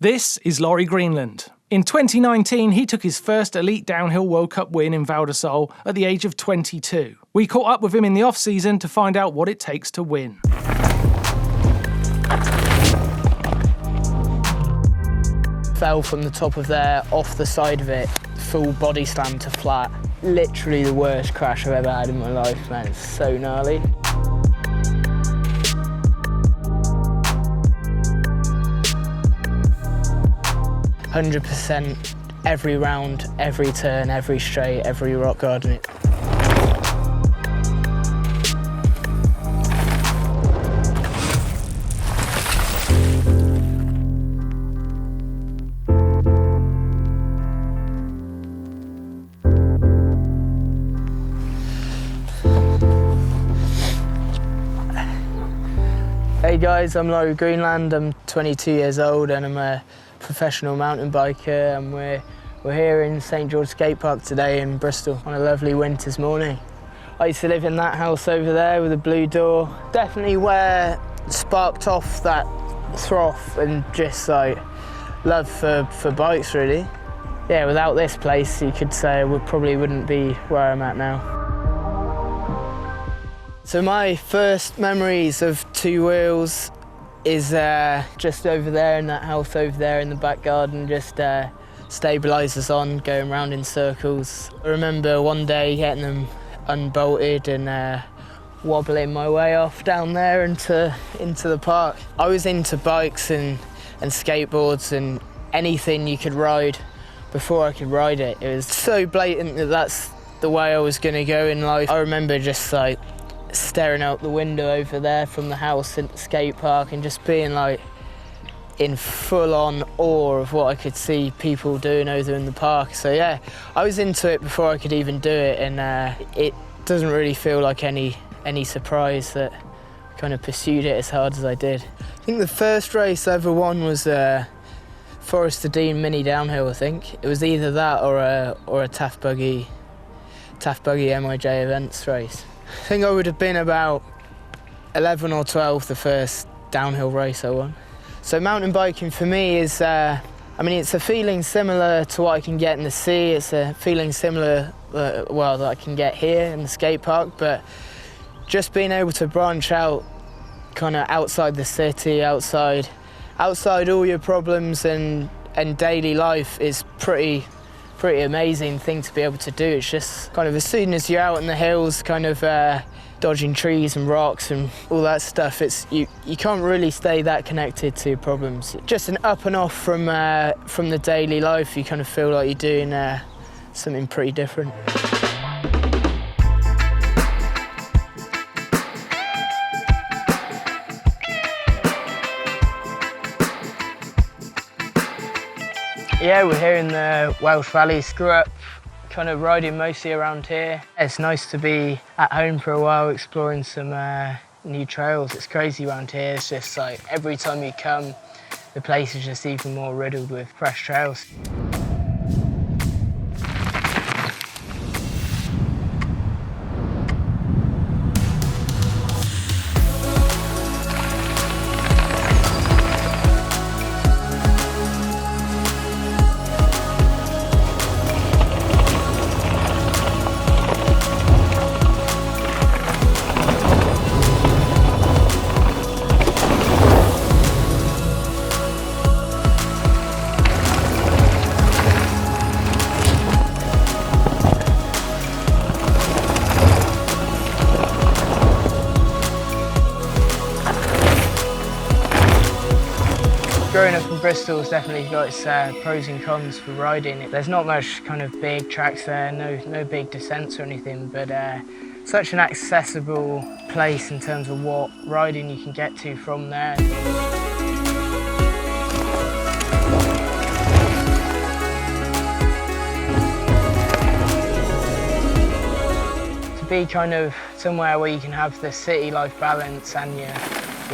This is Laurie Greenland. In 2019, he took his first elite downhill World Cup win in Val di Sole at the age of 22. We caught up with him in the off-season to find out what it takes to win. Fell from the top of there, off the side of it, full body slam to flat. Literally the worst crash I've ever had in my life, man. It's so gnarly. %, every round, every turn, every straight, every rock garden. Hey guys, I'm Laurie Greenland. I'm 22 years old and I'm a professional mountain biker, and we're here in St George Skatepark today in Bristol on a lovely winter's morning. I used to live in that house over there with a blue door. Definitely where sparked off that froth and just like love for bikes really. Yeah, without this place you could say I probably wouldn't be where I'm at now. So my first memories of two wheels is just over there in that house over there in the back garden, just stabilisers on, going round in circles. I remember one day getting them unbolted and wobbling my way off down there into the park. I was into bikes and skateboards and anything you could ride before I could ride it. It was so blatant that that's the way I was going to go in life. I remember just like staring out the window over there from the house at the skate park and just being like in full-on awe of what I could see people doing over in the park. So yeah, I was into it before I could even do it, and it doesn't really feel like any surprise that I kind of pursued it as hard as I did. I think the first race I ever won was Forester Dean Mini Downhill, I think. It was either that or a Taff Buggy MIJ events race. I think I would have been about 11 or 12 the first downhill race I won. So mountain biking for me is, I mean, it's a feeling similar to what I can get in the sea. It's a feeling similar, that I can get here in the skate park, but just being able to branch out kind of outside the city, outside all your problems and daily life is pretty amazing thing to be able to do. It's just kind of as soon as you're out in the hills, kind of dodging trees and rocks and all that stuff, it's you can't really stay that connected to your problems. Just an up and off from the daily life, you kind of feel like you're doing something pretty different. Yeah, we're here in the Welsh Valleys. Grew up kind of riding mostly around here. It's nice to be at home for a while, exploring some new trails. It's crazy around here. It's just like every time you come, the place is just even more riddled with fresh trails. Growing up in Bristol has definitely got its pros and cons for riding. There's not much kind of big tracks there, no big descents or anything, but such an accessible place in terms of what riding you can get to from there. To be kind of somewhere where you can have the city life balance and you're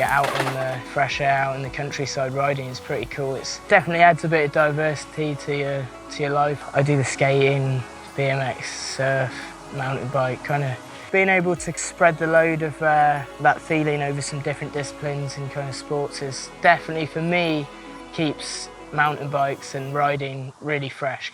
out in the fresh air, out in the countryside riding is pretty cool. It definitely adds a bit of diversity to your life. I do the skating, BMX, surf, mountain bike, kind of being able to spread the load of that feeling over some different disciplines and kind of sports is definitely, for me, keeps mountain bikes and riding really fresh.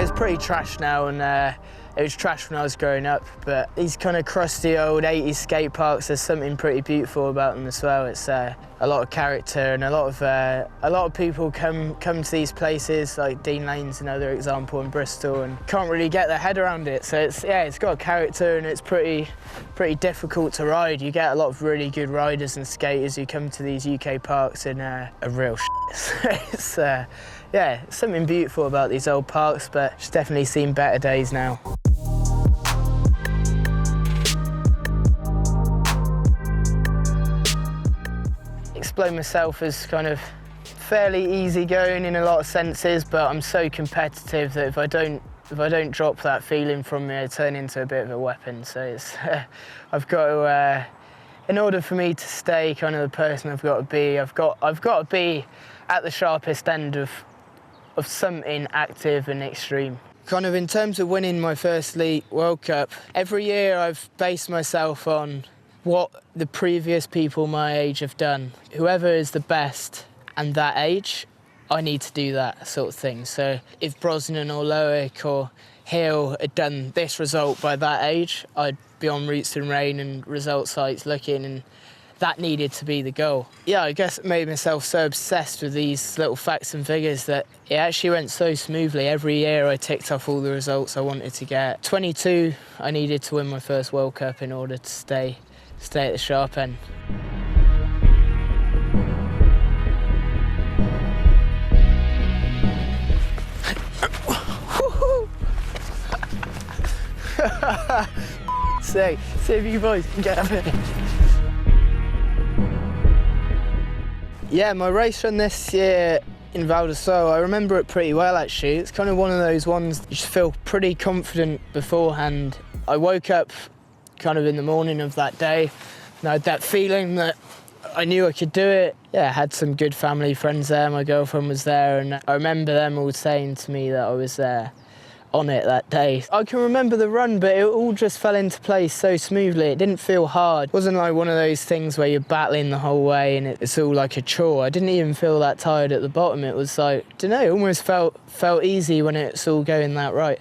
It's pretty trash now, and it was trash when I was growing up, but these kind of crusty old 80s skate parks, there's something pretty beautiful about them as well. It's a lot of character, and a lot of people come to these places, like Dean Lane's another example in Bristol, and can't really get their head around it. So it's got a character, and it's pretty difficult to ride. You get a lot of really good riders and skaters who come to these UK parks and are real shit. It's yeah, something beautiful about these old parks, but it's definitely seen better days now. Explain myself as kind of fairly easygoing in a lot of senses, but I'm so competitive that if I don't drop that feeling from me, I turn into a bit of a weapon. So it's I've got to, in order for me to stay kind of the person I've got to be, I've got to be at the sharpest end of something active and extreme. Kind of in terms of winning my first elite World Cup, every year I've based myself on what the previous people my age have done. Whoever is the best and that age, I need to do that sort of thing. So if Brosnan or Loic or Hill had done this result by that age, I'd be on Roots and Rain and result sites looking, and that needed to be the goal. Yeah, I guess it made myself so obsessed with these little facts and figures that it actually went so smoothly. Every year I ticked off all the results I wanted to get. 22, I needed to win my first World Cup in order to stay at the sharp end. See if you boys can get up here. Yeah, my race run this year in Val di Sole, I remember it pretty well actually. It's kind of one of those ones you just feel pretty confident beforehand. I woke up kind of in the morning of that day and I had that feeling that I knew I could do it. Yeah, I had some good family friends there, my girlfriend was there, and I remember them all saying to me that I was on it that day. I can remember the run, but it all just fell into place so smoothly. It didn't feel hard. It wasn't like one of those things where you're battling the whole way and it's all like a chore. I didn't even feel that tired at the bottom. It was like, I don't know, it almost felt easy when it's all going that right.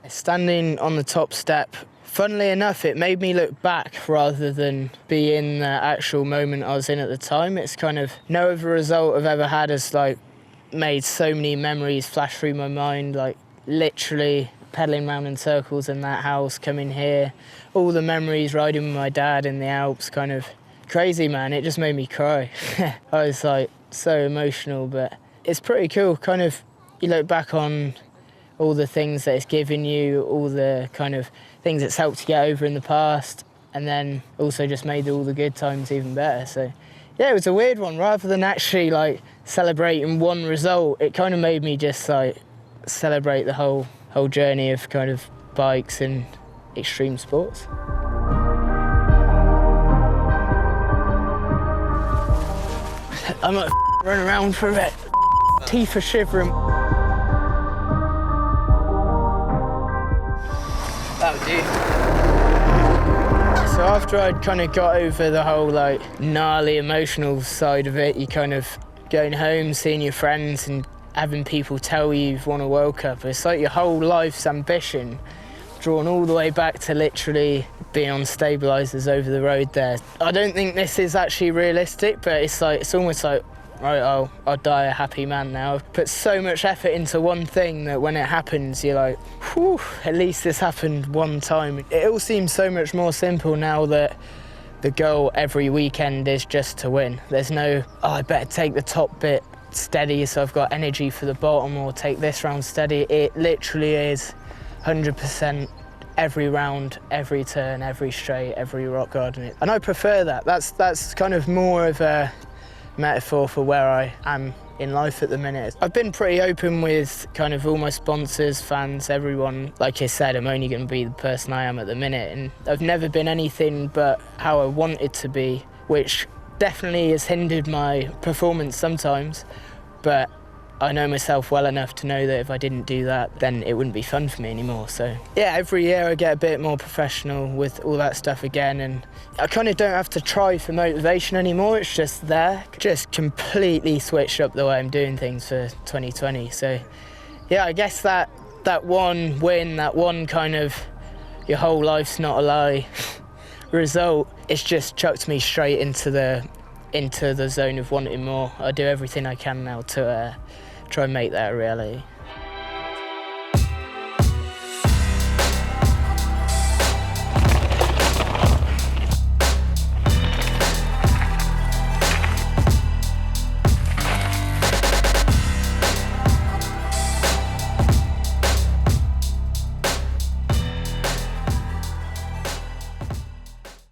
Standing on the top step, funnily enough, it made me look back rather than be in the actual moment I was in at the time. It's kind of no other result I've ever had has like made so many memories flash through my mind, like literally pedalling around in circles in that house, coming here, all the memories riding with my dad in the Alps, kind of crazy, man. It just made me cry. I was like so emotional, but it's pretty cool. Kind of, you look back on all the things that it's given you, all the kind of things it's helped to get over in the past, and then also just made all the good times even better. So yeah, it was a weird one. Rather than actually like celebrating one result, it kind of made me just like celebrate the whole journey of kind of bikes and extreme sports. I might run around for a bit. Teeth are shivering. That'll do. So after I'd kind of got over the whole like gnarly emotional side of it, you kind of going home, seeing your friends and having people tell you you've won a World Cup. It's like your whole life's ambition drawn all the way back to literally being on stabilisers over the road there. I don't think this is actually realistic, but it's almost like, right, I'll die a happy man now. I've put so much effort into one thing that when it happens, you're like, whew, at least this happened one time. It all seems so much more simple now that the goal every weekend is just to win. There's no, oh, I better take the top bit steady so I've got energy for the bottom, or take this round steady. It literally is 100% every round, every turn, every straight, every rock garden. And I prefer that. That's kind of more of a metaphor for where I am in life at the minute. I've been pretty open with kind of all my sponsors, fans, everyone. Like I said, I'm only going to be the person I am at the minute, and I've never been anything but how I wanted to be, which definitely has hindered my performance sometimes, but I know myself well enough to know that if I didn't do that, then it wouldn't be fun for me anymore. So yeah, every year I get a bit more professional with all that stuff again, and I kind of don't have to try for motivation anymore. It's just there. Just completely switched up the way I'm doing things for 2020. So yeah, I guess that one win, that one kind of your whole life's not a lie result, it's just chucked me straight into the zone of wanting more. I do everything I can now to try and make that a reality.